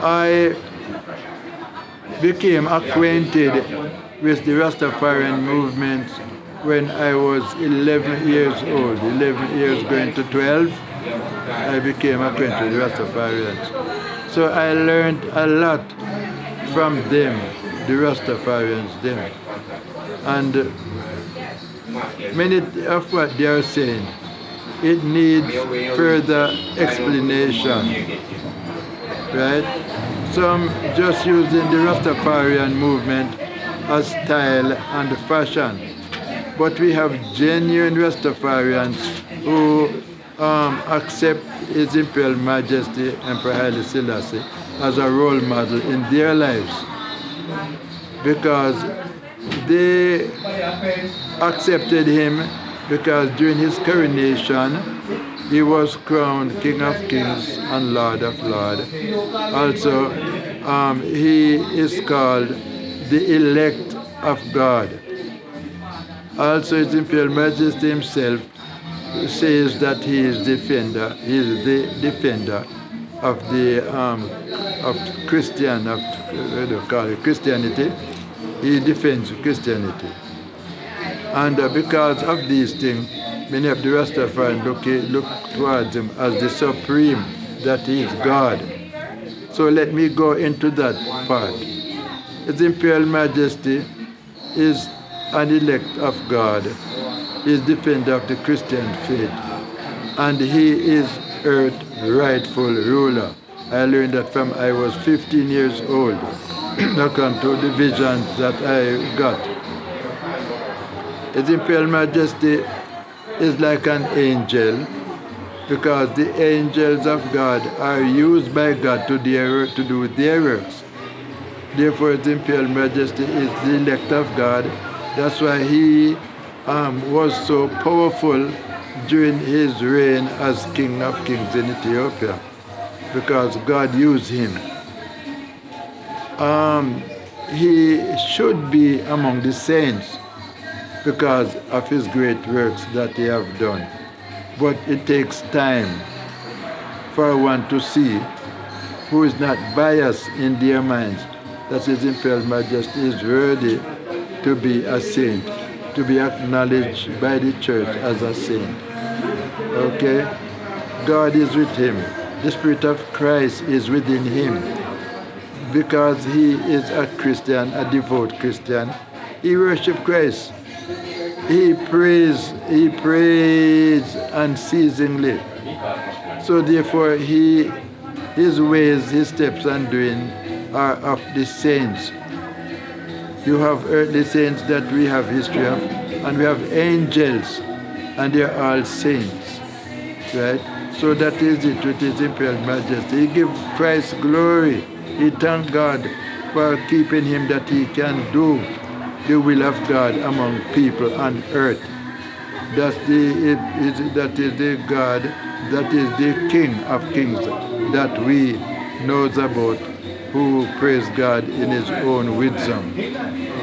I became acquainted with the Rastafarian movement when I was 11 years old, 11 years going to 12. I became acquainted with the Rastafarians. So I learned a lot from them, the Rastafarians, them. And many of what they are saying, it needs further explanation, right? Some just using the Rastafarian movement as style and fashion. But we have genuine Rastafarians who accept His Imperial Majesty Emperor Haile Selassie as a role model in their lives, because they accepted him because during his coronation he was crowned King of Kings and Lord of Lords. Also, he is called the elect of God. Also, His Imperial Majesty himself says that he is the defender of the Christianity. He defends Christianity. And because of these things, many of the Rastafarians look towards him as the supreme, that he is God. So let me go into that part. His Imperial Majesty is an elect of God. He is defender of the Christian faith. And he is Earth's rightful ruler. I learned that from I was 15 years old, according to the visions that I got. His Imperial Majesty is like an angel, because the angels of God are used by God to do their works. Therefore, His Imperial Majesty is the elect of God. That's why he was so powerful during his reign as King of Kings in Ethiopia, because God used him. He should be among the saints because of his great works that he have done. But it takes time for one to see who is not biased in their minds that His Imperial Majesty is worthy to be a saint, to be acknowledged by the church as a saint. Okay? God is with him. The Spirit of Christ is within him. Because he is a Christian, a devout Christian, he worships Christ. He prays unceasingly. So therefore his ways, his steps and doing are of the saints. You have earthly saints that we have history of, and we have angels, and they are all saints, right? So that is it with His Imperial Majesty. He gives Christ glory. He thanks God for keeping him, that he can do the will of God among people on earth. That is the God, that is the King of Kings that we knows about, who praise God in his own wisdom.